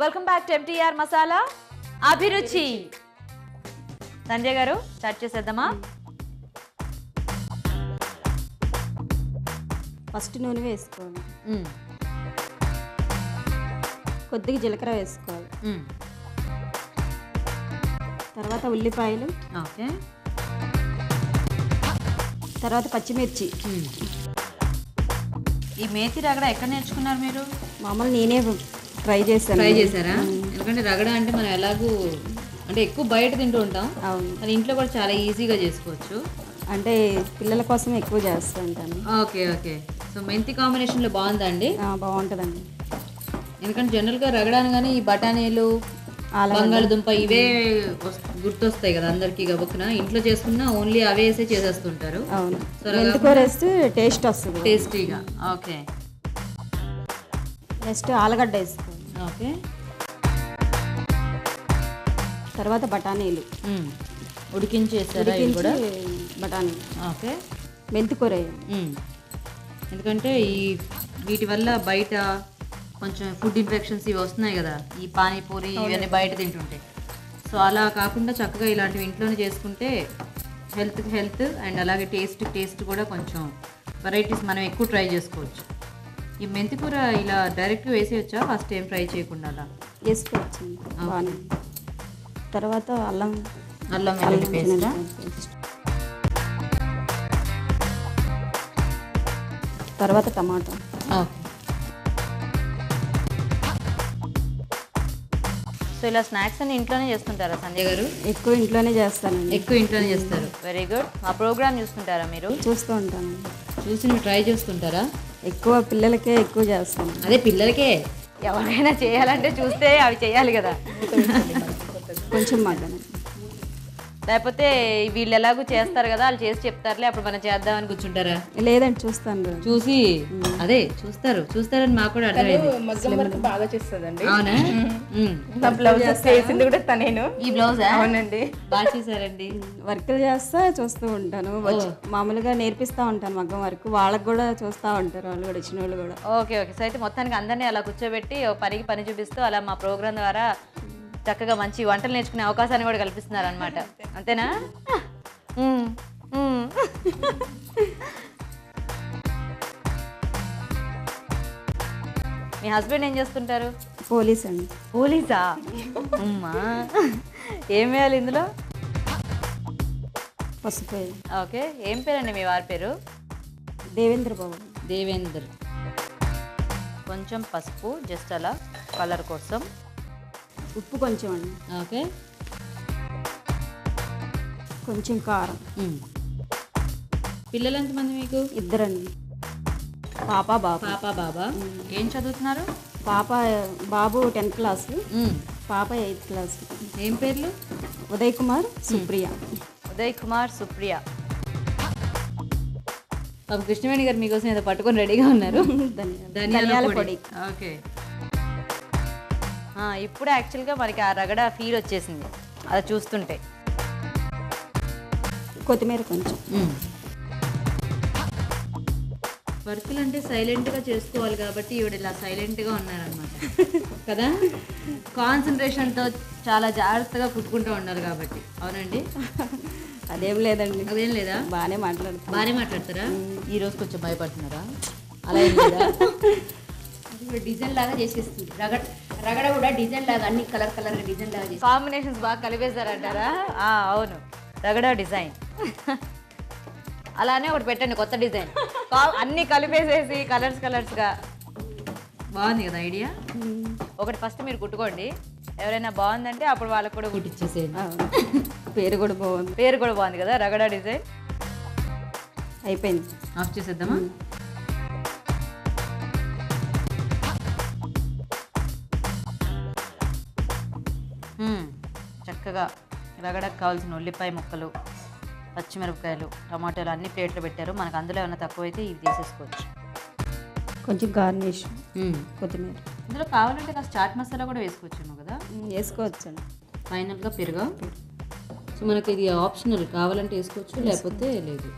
Welcome back to MTR masala అభిరుచి. సంజయ్ గారు start చేసేద్దామా? ఫస్ట్ నూనె వేసుకోవాలి, కొద్దిగా జీలకర్ర వేసుకోవాలి, తర్వాత ఉల్లిపాయలు, ఓకే, తర్వాత పచ్చిమిర్చి. ఈ మేతి రగడ ఎక్కడ నేర్చుకున్నారు మీరు? మామూలు నేనే ట్రై చేశాను. ట్రై చేశారా? ఎందుకంటే రగడ అంటే మనం ఎలాగూ అంటే ఎక్కువ బయట తింటూ ఉంటాం, అవును, కానీ ఇంట్లో కూడా చాలా ఈజీగా చేసుకోవచ్చు. అంటే పిల్లల కోసం ఎక్కువ చేస్తూ ఉంటాను. Okay okay. సో మెంతి కాంబినేషన్లో బాగుందా అండి? బాగుంటుందండి. ఎందుకంటే జనరల్గా రగడ అనగానే ఈ బఠానీలు, బంగాళదుంప ఇవే గుర్తొస్తాయి కదా అందరికి. గబుక్కున ఇంట్లో చేసుకున్నా ఓన్లీ అవే వేసే చేసేస్తుంటారు. అవును, మెంతికూర వేస్తే టేస్ట్ వస్తుంది, టేస్టీగా. ఓకే, నెక్స్ట్ ఆలుగడ్డ వేసుకోవాలి, ఓకే, తర్వాత బఠానీలు ఉడికించేసారా ఇవి కూడా? బఠానీలు, ఓకే, మెంతికూర వేయాలి. ఎందుకంటే ఈ వీటి వల్ల బయట కొంచెం ఫుడ్ ఇన్ఫెక్షన్స్ ఇవి వస్తున్నాయి కదా, ఈ పానీపూరి ఇవన్నీ బయట తింటుంటే. సో అలా కాకుండా చక్కగా ఇలాంటివి ఇంట్లోనే చేసుకుంటే హెల్త్ అండ్ అలాగే టేస్ట్ కూడా కొంచెం వెరైటీస్ మనం ఎక్కువ ట్రై చేసుకోవచ్చు. ఈ మెంతికూర ఇలా డైరెక్ట్గా వేసేయచ్చా? ఫస్ట్ ఏం ఫ్రై చేయకుండా అలా వేసుకోవచ్చు బాగానే. తర్వాత అల్లం వెల్లుల్లి పేస్ట్, తర్వాత టమాటా. ఓకే. సో ఇలా స్నాక్స్ అన్ని ఇంట్లోనే చేస్తుంటారా సంజయ్ గారు? ఎక్కువ ఇంట్లోనే చేస్తానండి. ఎక్కువ ఇంట్లోనే చేస్తారు. Very good. ఆ ప్రోగ్రామ్ చూస్తుంటారా మీరు? చూస్తూ ఉంటాను. చూసి మీరు ట్రై చేస్తుంటారా? ఎక్కువ పిల్లలకే ఎక్కువ చేస్తాను. అదే పిల్లలకే, ఎవరైనా చేయాలంటే చూస్తే అవి చేయాలి కదా. కొంచెం మగ్గన, లేకపోతే వీళ్ళు ఎలాగో చేస్తారు కదా, వాళ్ళు చేసి చెప్తారులే అప్పుడు మనం చేద్దామని కూర్చుంటారా? లేదండి, చూస్తాను. చూసి అదే చూస్తారని మాకు కూడా అర్థమైంది. బాగా చేస్తుందండి. అవునా? నా బ్లౌజ్ చేసింది కూడా తనేను. ఈ బ్లౌజ్ అవునండి, బాగా చేశారండి. వర్కులు చేస్తా చూస్తూ ఉంటాను. మామూలుగా నేర్పిస్తూ ఉంటాను మగ్గం వర్క్. వాళ్ళకి కూడా చూస్తూ ఉంటారు, వాళ్ళు కూడా వచ్చిన వాళ్ళు కూడా. Okay okay. సో అయితే మొత్తానికి అందరినీ అలా కూర్చోబెట్టి పనికి పని చూపిస్తూ అలా మా ప్రోగ్రాం ద్వారా చక్కగా మంచి వంటలు నేర్చుకునే అవకాశాన్ని కూడా కల్పిస్తున్నారు అనమాట. అంతేనా? మీ హస్బెండ్ ఏం చేస్తుంటారు? పోలీస్ అండి. పోలీసా? అమ్మా, ఏం వేయాలి ఇందులో? పసుపు. ఓకే. ఏం పేరండి మీ వారి పేరు? దేవేంద్ర బాబు. దేవేందర్. కొంచెం పసుపు జస్ట్ అలా కలర్ కోసం. ఉప్పు కొంచెం అండి. ఓకే. కొంచెం కారం. పిల్లలు ఎంతమంది మీకు? ఇద్దరండి, పాప బాబు. పాప బాబా. ఏం చదువుతున్నారు? బాబు 10th క్లాస్, పాప 8th క్లాస్. ఏం పేర్లు? ఉదయ్ కుమార్, సుప్రియ. ఉదయ్ కుమార్, సుప్రియ. పాప కృష్ణవేణి గారు మీకోసం ఏదో పట్టుకొని రెడీగా ఉన్నారు. ధనియాల పొడి. ఓకే. ఇప్పుడు యాక్చువల్గా మనకి ఆ రగడ ఫీల్ వచ్చేసింది అది చూస్తుంటే. కొత్తిమీర కొంచెం. వర్కులు అంటే సైలెంట్గా చేసుకోవాలి కాబట్టి ఈవిడ ఇలా సైలెంట్గా ఉన్నారనమాట కదా. కాన్సన్ట్రేషన్తో చాలా జాగ్రత్తగా కుట్టుకుంటూ ఉండాలి కాబట్టి. అవునండి? అదేం లేదండి. అదేం లేదా? బాగానే మాట్లాడతారా? ఈరోజు కొంచెం భయపడుతున్నారా? అలా ఏం లేదా? డిజైన్ లాగా చేసేస్తుంది. రగడ కూడా డిజైన్ లాగా అన్ని కలర్ డిజైన్ లాగా చేసి కాంబినేషన్స్ బాగా కలిపేశారంటారా? అవును, రగడ డిజైన్. అలానే ఒకటి పెట్టండి, కొత్త డిజైన్. అన్ని కలిపేసేసి కలర్స్గా. బాగుంది కదా ఐడియా. ఒకటి ఫస్ట్ మీరు కుట్టుకోండి, ఎవరైనా బాగుందంటే అప్పుడు వాళ్ళకు కూడా కుట్టించేసేయండి. పేరు కూడా బాగుంది. పేరు కూడా బాగుంది కదా, రగడ డిజైన్. అయిపోయింది, ఆఫ్ చేసేద్దామా? చక్కగా రగడకు కావాల్సిన ఉల్లిపాయ ముక్కలు, పచ్చిమిరపకాయలు, టమాటాలు అన్ని ప్లేట్లో పెట్టారు. మనకు అందులో ఏమైనా తక్కువైతే ఇవి తీసేసుకోవచ్చు. కొంచెం గార్నిష్, కొత్తిమీర. ఇందులో కావాలంటే కాస్త చాట్ మసాలా కూడా వేసుకోవచ్చేమో కదా. వేసుకోవచ్చు అండి. ఫైనల్గా పెరుగు. సో మనకి ఇది ఆప్షనల్, కావాలంటే వేసుకోవచ్చు లేకపోతే లేదు.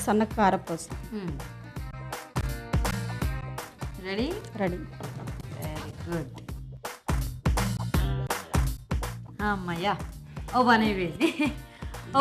సన్న కారపూస. రెడీ. రెడీ. గుడ్. అమ్మయ్యా ఓ పని అయిపోయింది.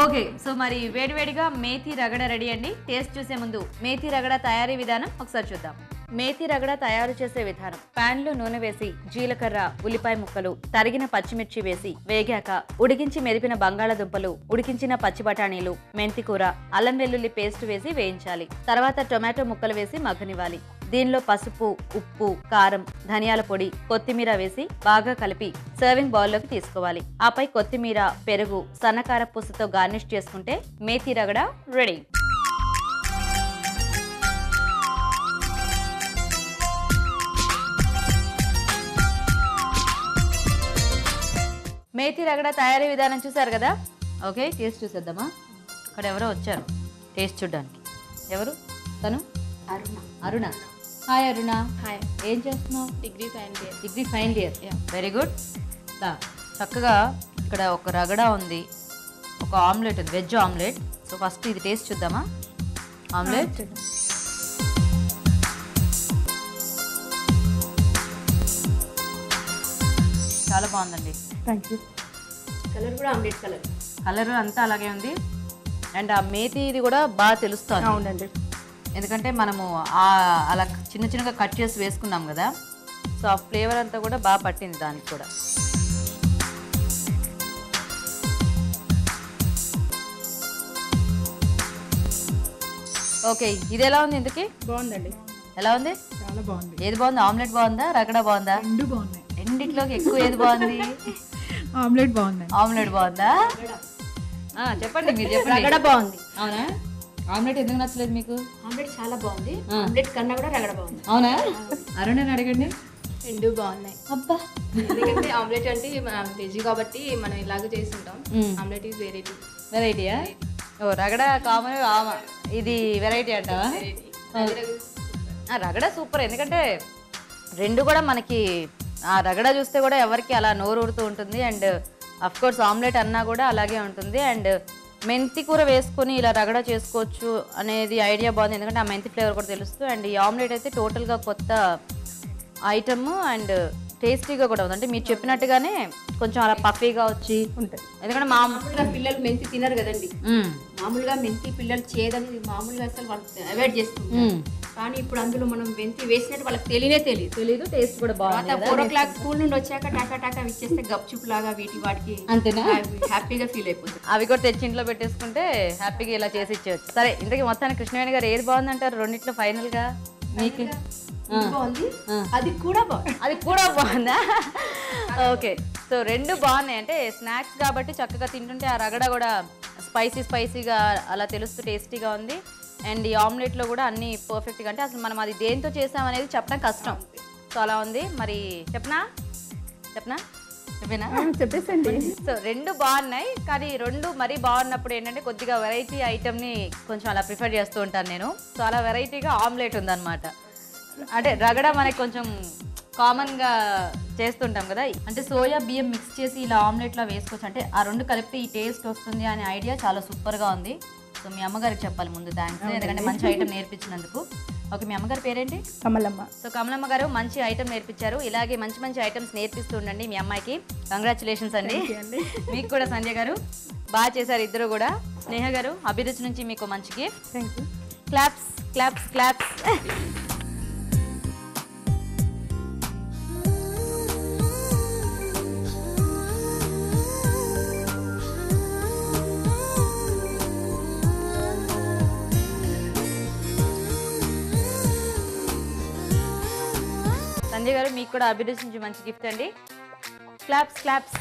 ఓకే, సో మరి వేడివేడిగా మేథీ రగడ రెడీ అండి. టేస్ట్ చూసే ముందు మేథీ రగడ తయారీ విధానం ఒకసారి చూద్దాం. మేథీ రగడ తయారు చేసే విధానం: ప్యాన్లో నూనె వేసి జీలకర్ర, ఉల్లిపాయ ముక్కలు, తరిగిన పచ్చిమిర్చి వేసి వేగాక ఉడికించి మెదిపిన బంగాళాదుంపలు, ఉడికించిన పచ్చి బఠానీలు, మెంతికూర, అల్లం వెల్లుల్లి పేస్ట్ వేసి వేయించాలి. తర్వాత టొమాటో ముక్కలు వేసి మగ్గనివ్వాలి. దీనిలో పసుపు, ఉప్పు, కారం, ధనియాల పొడి, కొత్తిమీర వేసి బాగా కలిపి సర్వింగ్ బౌల్లోకి తీసుకోవాలి. ఆపై కొత్తిమీర, పెరుగు, సన్నకార పూసతో గార్నిష్ చేసుకుంటే మేథీ రగడ రెడీ. మేథీ రగడ తయారీ విధానం చూసారు కదా. ఓకే, టేస్ట్ చూసేద్దామా. అక్కడ ఎవరో వచ్చారు టేస్ట్ చూడడానికి. ఎవరు తను? అరుణ. హాయ్ అరుణ. హాయ్. ఏం చేస్తున్నావు? Degree final year. Very good. చక్కగా ఇక్కడ ఒక రగడ ఉంది, ఒక ఆమ్లెట్ ఉంది, వెజ్ ఆమ్లెట్. సో ఫస్ట్ ఇది టేస్ట్ చూద్దామా. ఆమ్లెట్ చాలా బాగుందండి. Thank you. కలర్ కూడా ఆమ్లెట్ కలర్. కలర్ అంతా అలాగే ఉంది. అండ్ ఆ మేతి ఇది కూడా బాగా తెలుస్తుంది. అవునండి. ఎందుకంటే మనము అలా చిన్న చిన్నగా కట్ చేసి వేసుకున్నాం కదా, సో ఆ ఫ్లేవర్ అంతా కూడా బాగా పట్టింది దానికి కూడా. ఓకే, ఇది ఎలా ఉంది ఇందుకి? బాగుందండి. ఎలా ఉంది? చాలా బాగుంది. ఏది బాగుంది? ఆమ్లెట్ బాగుందా, రగడ బాగుందా? రెండు బాగున్నాయి. రెండిట్లోకి ఎక్కువ ఏది బాగుంది? ఆమ్లెట్ బాగుంది. ఆమ్లెట్ బాగుందా? చెప్పండి, మీరు చెప్పండి. రగడ బాగుంది. అవునా? ఆమ్లెట్ ఎందుకు నచ్చలేదు మీకు? ఆమ్లెట్ చాలా బాగుంది. ఆమ్లెట్ కన్నా కూడా రగడ బాగుంది. అవునా? అరుణని అడగండి. రెండు బాగున్నాయి. అబ్బా, ఎందుకంటే ఆమ్లెట్ అంటే మనం వెజ్ కాబట్టి మనం ఇలాగ చేస్తుంటాం. Omelette is వెరైటీయా? Oh, ragada common, ఇది వెరైటీ అంటావా? రగడ సూపర్. ఎందుకంటే రెండు కూడా మనకి ఆ రగడ చూస్తే కూడా ఎవరికి అలా నోరు ఊరుతూ ఉంటుంది. అండ్ అఫ్ కోర్స్ ఆమ్లెట్ అన్నా కూడా అలాగే ఉంటుంది. అండ్ మెంతి కూర వేసుకొని ఇలా రగడ చేసుకోవచ్చు అనేది ఐడియా బాగుంది, ఎందుకంటే ఆ మెంతి ఫ్లేవర్ కూడా తెలుస్తూ. అండ్ ఈ ఆమ్లెట్ అయితే టోటల్గా కొత్త ఐటమ్ అండ్ టేస్టీగా కూడా ఉంది. అంటే మీరు చెప్పినట్టుగానే కొంచెం అలా పఫీగా వచ్చి ఉంటాయి. ఎందుకంటే మామూలుగా పిల్లలు మెంతి తినరు కదండి. మామూలుగా మెంతి పిల్లలు చేయదని మామూలుగా అసలు వాళ్ళు అవాయిడ్ చేస్తుంటారు. కానీ ఇప్పుడు అందులో మనం మెంతి వేసినట్టు వాళ్ళకి తెలియదు. టేస్ట్ కూడా బాగుంది. 4 స్కూల్ నుండి వచ్చాక టాకా ఇచ్చేస్తే గప్చుప్ లాగా వాటికి అంతేనా? హ్యాపీగా ఫీల్ అయిపోతుంది. అవి కూడా తెచ్చి ఇంట్లో పెట్టేసుకుంటే హ్యాపీగా ఇలా చేసి ఇచ్చేవచ్చు. సరే, ఇంతకీ మొత్తానికి కృష్ణవేణి గారు ఏది బాగుందంటారు రెండిట్లో ఫైనల్ గా? మీకు బాగుంది, అది కూడా బాగుందా? ఓకే, సో రెండు బాగున్నాయి. అంటే స్నాక్స్ కాబట్టి చక్కగా తింటుంటే ఆ రగడ కూడా స్పైసీగా అలా తెలుస్తూ టేస్టీగా ఉంది. అండ్ ఈ ఆమ్లెట్లో కూడా అన్నీ పర్ఫెక్ట్గా, అంటే అసలు మనం అది దేంతో చేసామనేది చెప్పడం కష్టం. సో అలా ఉంది. మరి చెప్పనా? చెప్పేసండి. సో రెండు బాగున్నాయి, కానీ రెండు మరీ బాగున్నప్పుడు ఏంటంటే కొద్దిగా వెరైటీ ఐటమ్ని కొంచెం అలా ప్రిఫర్ చేస్తూ ఉంటాను నేను. సో అలా వెరైటీగా ఆమ్లెట్ ఉందన్నమాట. అంటే రగడ మనకి కొంచెం కామన్గా చేస్తుంటాం కదా, అంటే సోయా బియ్యం మిక్స్ చేసి ఇలా ఆమ్లెట్లో వేసుకోవచ్చు. అంటే ఆ రెండు కలిపితే ఈ టేస్ట్ వస్తుంది అనే ఐడియా చాలా సూపర్గా ఉంది. సో మీ అమ్మగారికి చెప్పాలి ముందు థ్యాంక్స్, ఎందుకంటే మంచి ఐటమ్ నేర్పించినందుకు. ఓకే, మీ అమ్మగారి పేరేంటి? కమలమ్మ. సో కమలమ్మ గారు మంచి ఐటమ్ నేర్పించారు. ఇలాగే మంచి ఐటమ్స్ నేర్పిస్తూ ఉండండి మీ అమ్మాయికి. కంగ్రాచులేషన్స్ అండి. మీకు కూడా సంధ్య గారు బాగా చేశారు ఇద్దరు కూడా. స్నేహ గారు అభిరుచి నుంచి మీకు మంచి gift. Thank you. Claps. Sanjay గారు మీకు కూడా అభిరుచి నుంచి మంచి గిఫ్ట్ అండి. క్లాప్స్.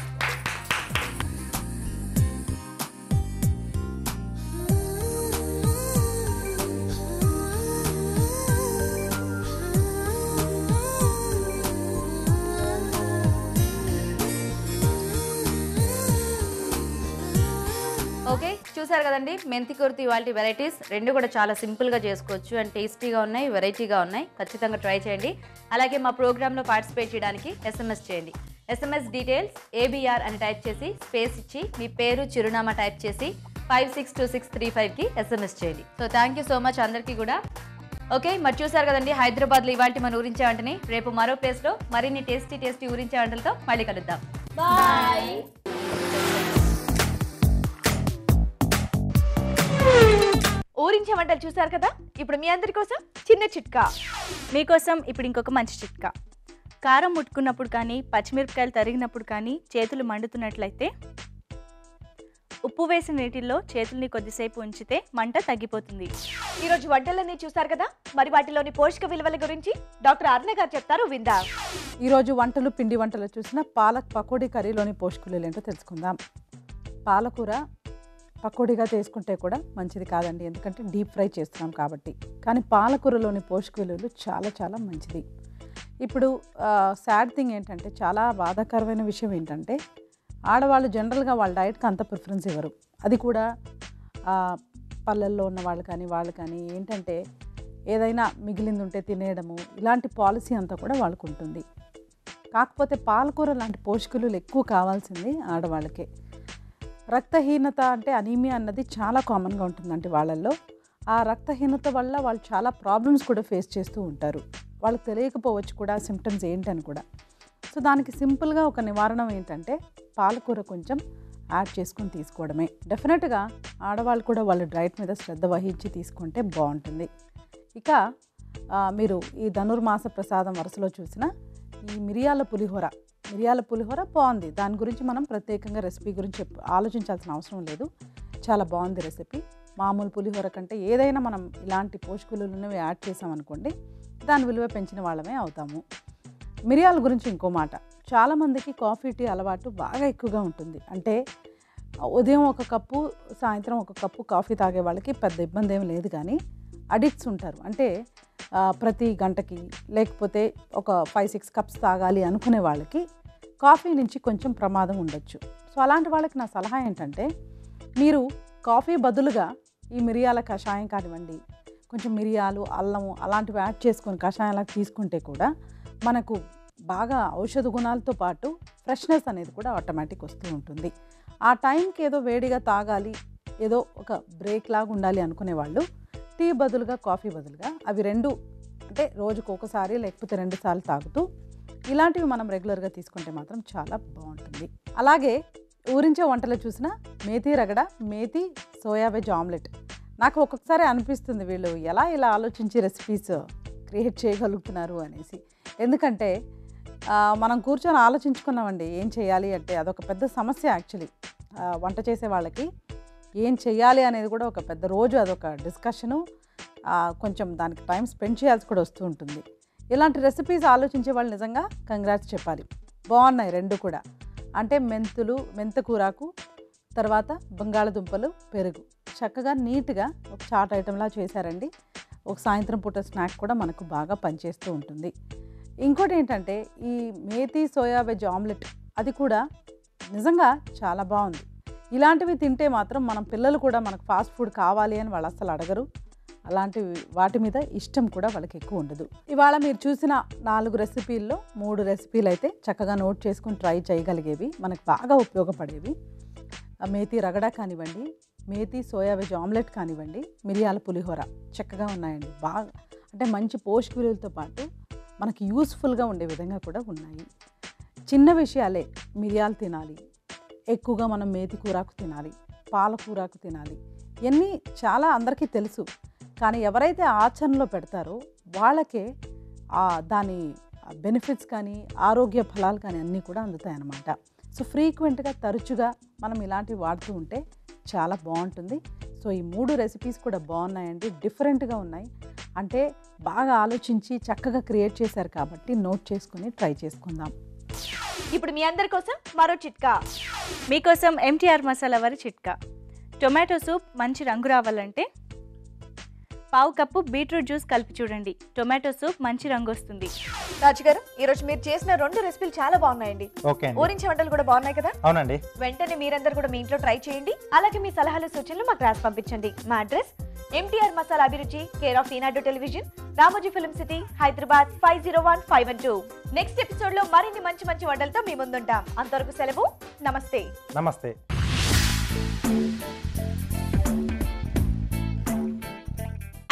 ఓకే, చూసారు కదండి మెంతి కూరతో ఇవాళ వెరైటీస్ రెండు కూడా చాలా సింపుల్గా చేసుకోవచ్చు అండ్ టేస్టీగా ఉన్నాయి, వెరైటీగా ఉన్నాయి. ఖచ్చితంగా ట్రై చేయండి. అలాగే మా ప్రోగ్రాంలో పార్టిసిపేట్ చేయడానికి SMS చేయండి. SMS డీటెయిల్స్ ABR అని టైప్ చేసి స్పేస్ ఇచ్చి మీ పేరు, చిరునామా టైప్ చేసి 562635కి SMS చేయండి. So thank you so much అందరికీ కూడా. ఓకే, మరి చూసారు కదండి హైదరాబాద్లో ఇవాళ మన ఊరించే వంటని. రేపు మరో ప్లేస్లో మరిన్ని టేస్టీ ఊరించే వంటలతో మళ్ళీ కలుద్దాం. బాయ్. ఊరించే వంటలు చూసారు కదా. ఇప్పుడు మీ అందరి కోసం చిన్న చిట్కా. మీకోసం ఇప్పుడు ఇంకొక మంచి చిట్కా. కారం ముట్టుకున్నప్పుడు కానీ పచ్చిమిరపకాయలు తరిగినప్పుడు కానీ చేతులు మండుతున్నట్లయితే ఉప్పు వేసిన నీటిల్లో చేతుల్ని కొద్దిసేపు ఉంచితే మంట తగ్గిపోతుంది. ఈరోజు వంటలన్నీ చూసారు కదా. మరి వాటిలోని పోషక విలువల గురించి డాక్టర్ అరుణ గారు చెప్తారు, విందాం. ఈరోజు వంటలు పిండి వంటలు చూసిన పాలక్ పకోడీ కర్రీలోని పోషక ఏంటో తెలుసుకుందాం. పాలకూర పకోడీగా చేసుకుంటే కూడా మంచిది కాదండి, ఎందుకంటే డీప్ ఫ్రై చేస్తున్నాం కాబట్టి. కానీ పాలకూరలోని పోషక విలువలు చాలా చాలా మంచిది. ఇప్పుడు సాడ్ థింగ్ ఏంటంటే, చాలా బాధాకరమైన విషయం ఏంటంటే, ఆడవాళ్ళు జనరల్గా వాళ్ళ డైట్కి అంత ప్రిఫరెన్స్ ఇవ్వరు. అది కూడా పల్లెల్లో ఉన్న వాళ్ళు కానీ ఏంటంటే ఏదైనా మిగిలింది ఉంటే తినేయడము, ఇలాంటి పాలసీ అంతా కూడా వాళ్ళకు ఉంటుంది. కాకపోతే పాలకూర లాంటి పోషకులు ఎక్కువ కావాల్సింది ఆడవాళ్ళకే. రక్తహీనత అంటే అనీమియా అన్నది చాలా కామన్గా ఉంటుందంటే వాళ్ళల్లో. ఆ రక్తహీనత వల్ల వాళ్ళు చాలా ప్రాబ్లమ్స్ కూడా ఫేస్ చేస్తూ ఉంటారు. వాళ్ళకి తెలియకపోవచ్చు కూడా సిమ్టమ్స్ ఏంటని కూడా. సో దానికి సింపుల్గా ఒక నివారణ ఏంటంటే పాలకూర కొంచెం యాడ్ చేసుకొని తీసుకోవడమే. డెఫినెట్గా ఆడవాళ్ళు కూడా వాళ్ళ డైట్ మీద శ్రద్ధ వహించి తీసుకుంటే బాగుంటుంది. ఇక మీరు ఈ ధనుర్మాస ప్రసాదం వరుసలో చూసిన ఈ మిరియాల పులిహోర బాగుంది. దాని గురించి మనం ప్రత్యేకంగా రెసిపీ గురించి ఆలోచించాల్సిన అవసరం లేదు. చాలా బాగుంది రెసిపీ. మామూలు పులిహోర కంటే ఏదైనా మనం ఇలాంటి పోషకులను యాడ్ చేసామనుకోండి, దాని విలువ పెంచిన వాళ్ళమే అవుతాము. మిరియాల గురించి ఇంకో మాట. చాలామందికి కాఫీ టీ అలవాటు బాగా ఎక్కువగా ఉంటుంది. అంటే ఉదయం ఒక కప్పు, సాయంత్రం ఒక కప్పు కాఫీ తాగే వాళ్ళకి పెద్ద ఇబ్బంది ఏమి లేదు. కానీ అడిక్ట్స్ ఉంటారు. అంటే ప్రతి గంటకి లేకపోతే ఒక 5-6 కప్స్ తాగాలి అనుకునే వాళ్ళకి కాఫీ నుంచి కొంచెం ప్రమాదం ఉండొచ్చు. సో అలాంటి వాళ్ళకి నా సలహా ఏంటంటే, మీరు కాఫీ బదులుగా ఈ మిరియాల కషాయం కానివ్వండి, కొంచెం మిరియాలు, అల్లము అలాంటివి యాడ్ చేసుకొని కషాయంలాగా తీసుకుంటే కూడా మనకు బాగా ఔషధ గుణాలతో పాటు ఫ్రెష్నెస్ అనేది కూడా ఆటోమేటిక్ వస్తూ ఉంటుంది. ఆ టైంకి ఏదో వేడిగా తాగాలి, ఏదో ఒక బ్రేక్ లాగా ఉండాలి అనుకునే వాళ్ళు టీ బదులుగా, కాఫీ బదులుగా అవి రెండు, అంటే రోజుకు ఒకసారి లేకపోతే 2 సార్లు తాగుతూ ఇలాంటివి మనం రెగ్యులర్గా తీసుకుంటే మాత్రం చాలా బాగుంటుంది. అలాగే ఊరించే వంటలు చూసిన మేతి రగడ, మేతి సోయా వెజ్ ఆమ్లెట్. నాకు ఒక్కొక్కసారి అనిపిస్తుంది వీళ్ళు ఎలా ఇలా ఆలోచించి రెసిపీస్ క్రియేట్ చేయగలుగుతున్నారు అనేసి. ఎందుకంటే మనం కూర్చొని ఆలోచించుకున్నామండి ఏం చేయాలి అంటే, అదొక పెద్ద సమస్య యాక్చువల్లీ. వంట చేసే వాళ్ళకి ఏం చేయాలి అనేది కూడా ఒక పెద్ద రోజు, అదొక డిస్కషను. కొంచెం దానికి టైం స్పెండ్ చేయాల్సి కూడా వస్తూ ఉంటుంది. ఇలాంటి రెసిపీస్ ఆలోచించే వాళ్ళు నిజంగా కంగ్రాట్స్ చెప్పాలి. బాగున్నాయి రెండు కూడా. అంటే మెంతకూరాకు, తర్వాత బంగాళదుంపలు, పెరుగు చక్కగా నీట్గా ఒక చాట్ ఐటెంలా చేశారండి. ఒక సాయంత్రం పూట స్నాక్ కూడా మనకు బాగా పనిచేస్తూ ఉంటుంది. ఇంకోటి ఏంటంటే ఈ మేతి సోయా వెజ్ ఆమ్లెట్, అది కూడా నిజంగా చాలా బాగుంది. ఇలాంటివి తింటే మాత్రం మనం పిల్లలు కూడా మనకు ఫాస్ట్ ఫుడ్ కావాలి అని వాళ్ళు అసలు అడగరు. అలాంటివి వాటి మీద ఇష్టం కూడా వాళ్ళకి ఎక్కువ ఉండదు. ఇవాళ మీరు చూసిన 4 రెసిపీల్లో 3 రెసిపీలు అయితే చక్కగా నోట్ చేసుకుని ట్రై చేయగలిగేవి, మనకు బాగా ఉపయోగపడేవి. మేతి రగడ కానివ్వండి, మేతి సోయా వెజ్ ఆమ్లెట్ కానివ్వండి, మిరియాల పులిహోర చక్కగా ఉన్నాయండి. బాగా అంటే మంచి పోషక విలువలతో పాటు మనకి యూస్ఫుల్గా ఉండే విధంగా కూడా ఉన్నాయి. చిన్న విషయాలే, మిరియాలు తినాలి, ఎక్కువగా మనం మేతి కూరాకు తినాలి, పాలకూరాకు తినాలి, ఇవన్నీ చాలా అందరికీ తెలుసు. కానీ ఎవరైతే ఆచరణలో పెడతారో వాళ్ళకే దాని బెనిఫిట్స్ కానీ ఆరోగ్య ఫలాలు కానీ అన్నీ కూడా అందుతాయి అన్నమాట. సో ఫ్రీక్వెంట్గా, తరచుగా మనం ఇలాంటివి వాడుతూ ఉంటే చాలా బాగుంటుంది. సో ఈ 3 రెసిపీస్ కూడా బాగున్నాయండి, డిఫరెంట్గా ఉన్నాయి. అంటే బాగా ఆలోచించి చక్కగా క్రియేట్ చేశారు కాబట్టి నోట్ చేసుకుని ట్రై చేసుకుందాం. ఇప్పుడు మీ అందరి కోసం మరో చిట్కా. మీకోసం ఎంటీఆర్ మసాలా వారి చిట్కా. టొమాటో సూప్ మంచి రంగు రావాలంటే 1/2 కప్పు బీట్రూట్ జ్యూస్ కలిపి చూడండి. టొమాటో సూప్ మంచి రంగు వస్తుంది. రాజుగారు, ఈ రోజు మీరు చేసిన 2 రెసిపీలు చాలా బాగున్నాయండి. ఊరించే వంటలు కూడా బాగున్నాయి కదా? అవునండి. వెంటనే మీరందరూ కూడా మీ ఇంట్లో ట్రై చేయండి. అలాగే మీ సలహాలు, సూచనలు మాకు రాసి పంపించండి. మా అడ్రస్ ఎంటీఆర్ మసాలా అభిరుచి, care of Eenadu television, Ramoji film city, Hyderabad 501512. Next episode లో మరిన్ని మంచి మంచి వంటలతో మీ ముందుంటాం. అంతవరకు సెలవు. నమస్తే.